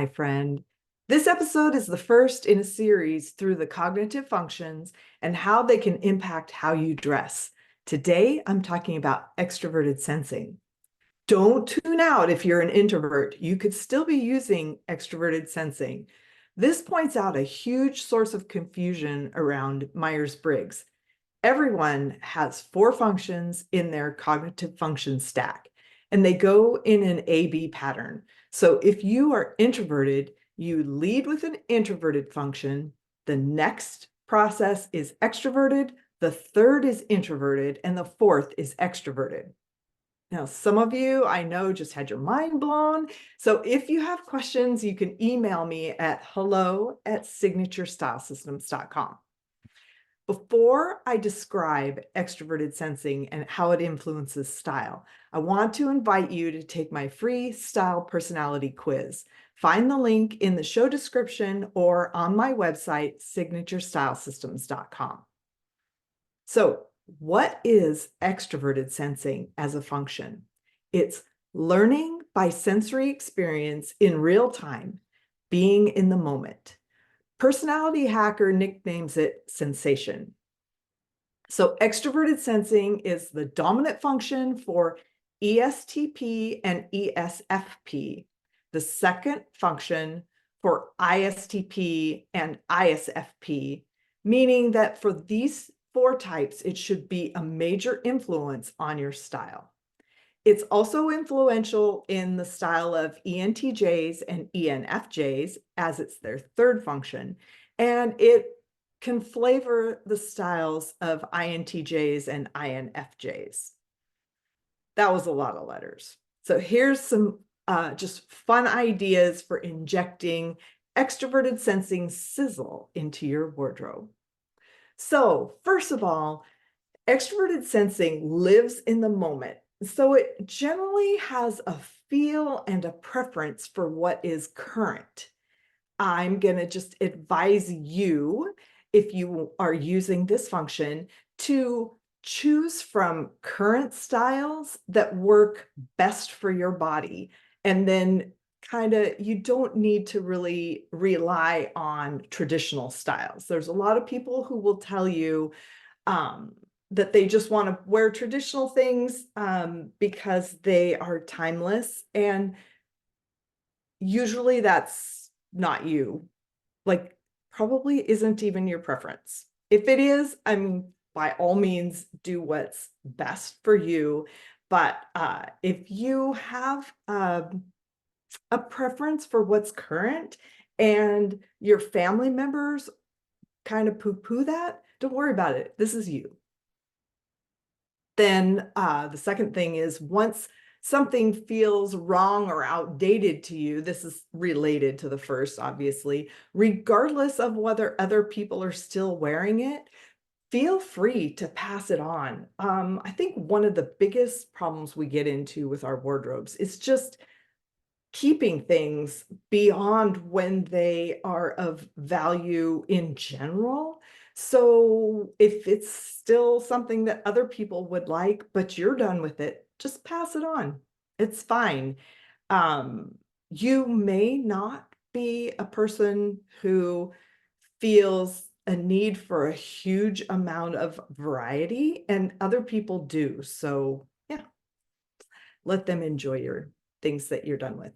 my friend. This episode is the first in a series through the cognitive functions and how they can impact how you dress. Today, I'm talking about extroverted sensing. Don't tune out if you're an introvert. You could still be using extroverted sensing. This points out a huge source of confusion around Myers-Briggs. Everyone has 4 functions in their cognitive function stack, and they go in an A-B pattern. So if you are introverted, you lead with an introverted function. The next process is extroverted. The third is introverted, and the fourth is extroverted. Now, some of you I know just had your mind blown. So if you have questions, you can email me at hello@signaturestylesystems.com. Before I describe extroverted sensing and how it influences style, I want to invite you to take my free style personality quiz. Find the link in the show description or on my website, signaturestylesystems.com. So, what is extroverted sensing as a function? It's learning by sensory experience in real time, being in the moment. Personality Hacker nicknames it sensation. So extroverted sensing is the dominant function for ESTP and ESFP, the second function for ISTP and ISFP, meaning that for these 4 types, it should be a major influence on your style. It's also influential in the style of ENTJs and ENFJs, as it's their third function, and it can flavor the styles of INTJs and INFJs. That was a lot of letters. So here's some just fun ideas for injecting extroverted sensing sizzle into your wardrobe. So first of all, extroverted sensing lives in the moment. So it generally has a feel and a preference for what is current. I'm going to just advise you, if you are using this function, to choose from current styles that work best for your body. And then you don't need to really rely on traditional styles. There's a lot of people who will tell you, that they just want to wear traditional things because they are timeless. And usually that's not you. Like, probably isn't even your preference. If it is, I mean, by all means, do what's best for you. But if you have a preference for what's current and your family members kind of poo-poo that, don't worry about it. This is you. Then the second thing is, once something feels wrong or outdated to you, this is related to the first, obviously, regardless of whether other people are still wearing it, feel free to pass it on. I think one of the biggest problems we get into with our wardrobes is just keeping things beyond when they are of value in general. So if it's still something that other people would like, but you're done with it, just pass it on. It's fine. You may not be a person who feels a need for a huge amount of variety, and other people do. So yeah, let them enjoy your things that you're done with.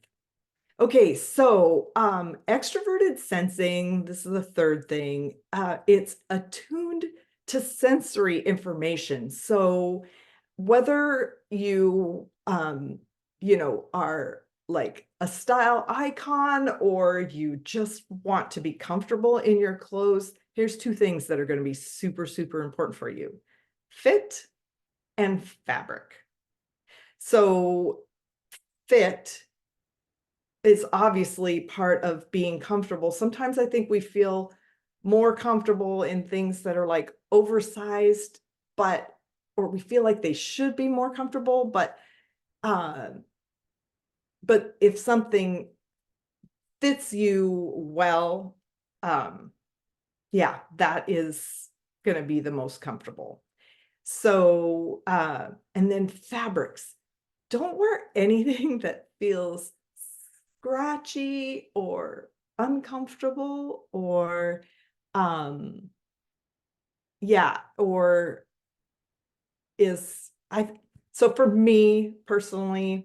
Okay, so extroverted sensing, this is the third thing. It's attuned to sensory information. So whether you are like a style icon or you just want to be comfortable in your clothes, here's 2 things that are going to be super, super important for you: fit and fabric. So fit is obviously part of being comfortable. Sometimes I think we feel more comfortable in things that are like oversized, or we feel like they should be more comfortable, but if something fits you well, yeah, that is going to be the most comfortable. So, and then fabrics. Don't wear anything that feels scratchy or uncomfortable or yeah, or is I so for me personally,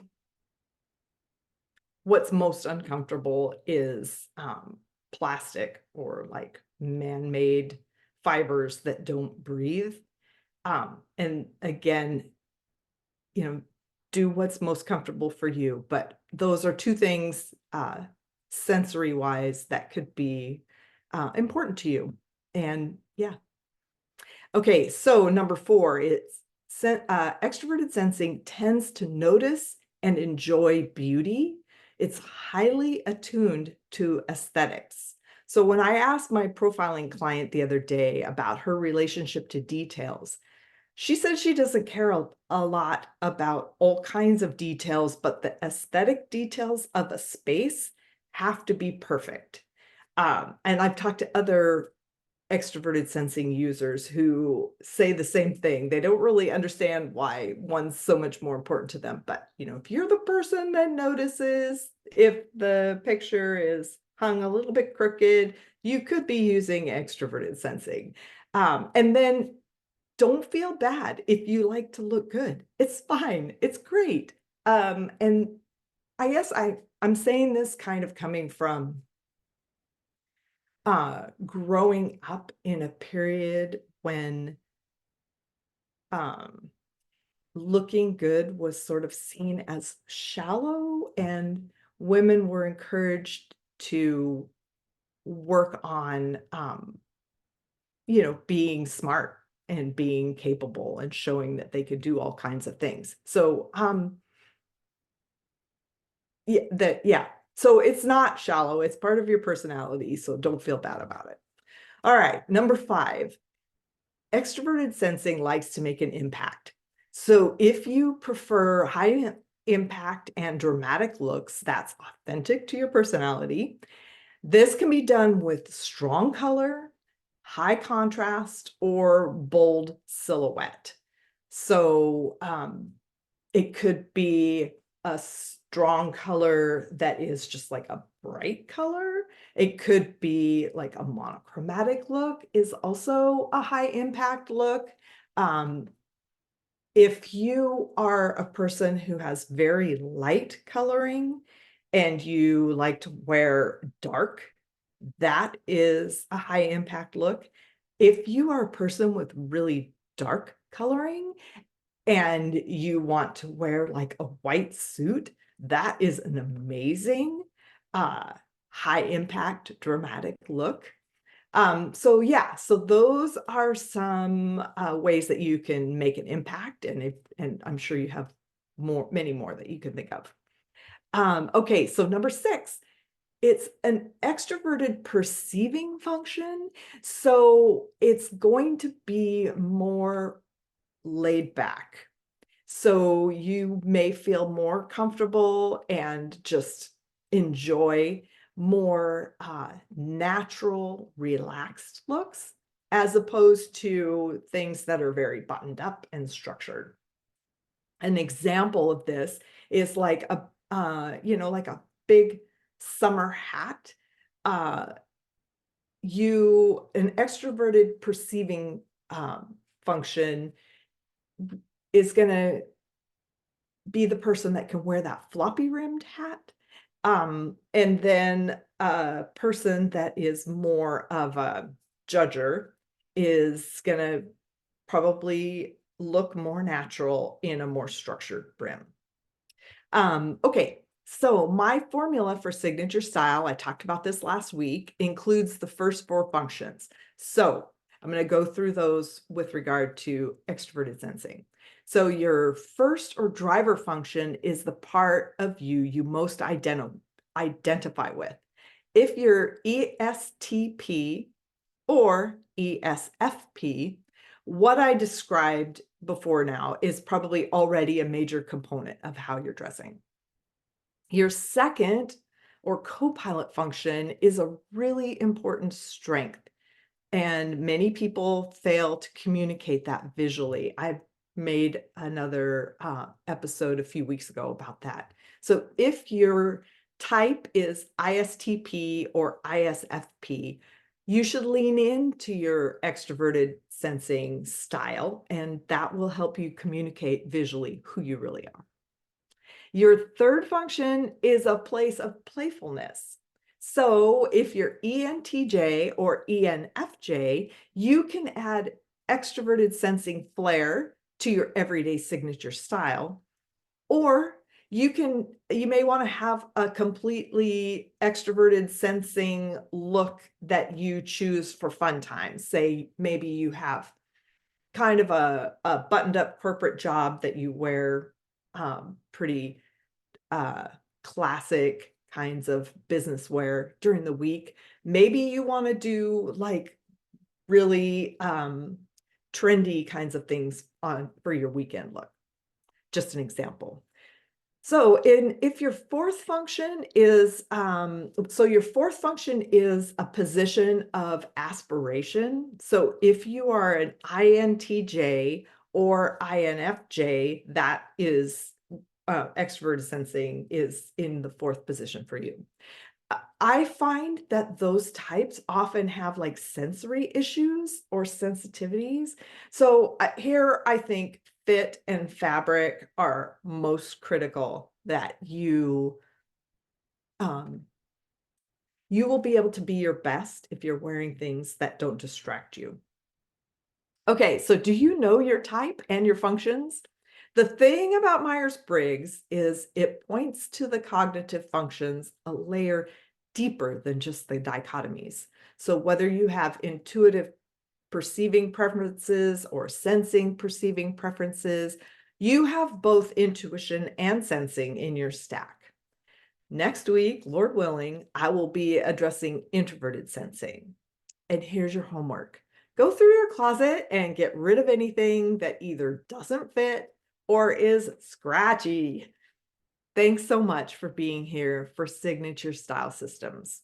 what's most uncomfortable is plastic or like man-made fibers that don't breathe. And again, you know, do what's most comfortable for you. But those are two things, sensory wise, that could be important to you. And yeah. Okay, so number four, extroverted sensing tends to notice and enjoy beauty. It's highly attuned to aesthetics. So when I asked my profiling client the other day about her relationship to details, she said she doesn't care a lot about all kinds of details, but the aesthetic details of a space have to be perfect. And I've talked to other extroverted sensing users who say the same thing. They don't really understand why one's so much more important to them. But, if you're the person that notices if the picture is hung a little bit crooked, you could be using extroverted sensing. And then don't feel bad if you like to look good. It's fine. It's great. And I guess I'm saying this kind of coming from growing up in a period when um, looking good was sort of seen as shallow, and women were encouraged to work on, being smart and being capable and showing that they could do all kinds of things. So, yeah. So it's not shallow. It's part of your personality. So don't feel bad about it. All right. Number five, extroverted sensing likes to make an impact. So if you prefer high impact and dramatic looks, that's authentic to your personality. This can be done with strong color, high contrast, or bold silhouette. So it could be a strong color that is just like a bright color. It could be like a monochromatic look is also a high impact look. If you are a person who has very light coloring and you like to wear dark, that is a high impact look. If you are a person with really dark coloring and you want to wear like a white suit, that is an amazing high impact dramatic look. So yeah, so those are some ways that you can make an impact, and I'm sure you have many more that you can think of. Okay, so number six, it's an extroverted perceiving function. So it's going to be more laid back. So you may feel more comfortable and just enjoy more natural, relaxed looks, as opposed to things that are very buttoned up and structured. An example of this is like like a big summer hat. Uh, an extroverted perceiving function is going to be the person that can wear that floppy rimmed hat. And then a person that is more of a judger is going to probably look more natural in a more structured brim. Okay, so my formula for signature style, I talked about this last week, includes the first four functions. So I'm going to go through those with regard to extroverted sensing. So your first or driver function is the part of you most identify with. If you're ESTP or ESFP, what I described before now is probably already a major component of how you're dressing. Your second or co-pilot function is a really important strength, and many people fail to communicate that visually. I made another episode a few weeks ago about that. So if you're type is ISTP or ISFP. You should lean into your extroverted sensing style, and that will help you communicate visually who you really are. Your third function is a place of playfulness. So if you're ENTJ or ENFJ, you can add extroverted sensing flair to your everyday signature style, or you may want to have a completely extroverted sensing look that you choose for fun times. Say maybe you have kind of a buttoned up corporate job that you wear pretty uh, classic kinds of business wear during the week. Maybe you want to do like really trendy kinds of things on for your weekend look. Just an example. So if your fourth function is your fourth function is a position of aspiration. So if you are an INTJ or INFJ, that is extroverted sensing is in the fourth position for you. I find that those types often have like sensory issues or sensitivities. So here I think fit and fabric are most critical, that you will be able to be your best if you're wearing things that don't distract you. Okay, so do you know your type and your functions? The thing about Myers-Briggs is it points to the cognitive functions a layer deeper than just the dichotomies. So whether you have intuitive perceiving preferences or sensing perceiving preferences, you have both intuition and sensing in your stack. Next week, Lord willing, I will be addressing introverted sensing. And here's your homework. Go through your closet and get rid of anything that either doesn't fit or is scratchy. Thanks so much for being here for Signature Style Systems.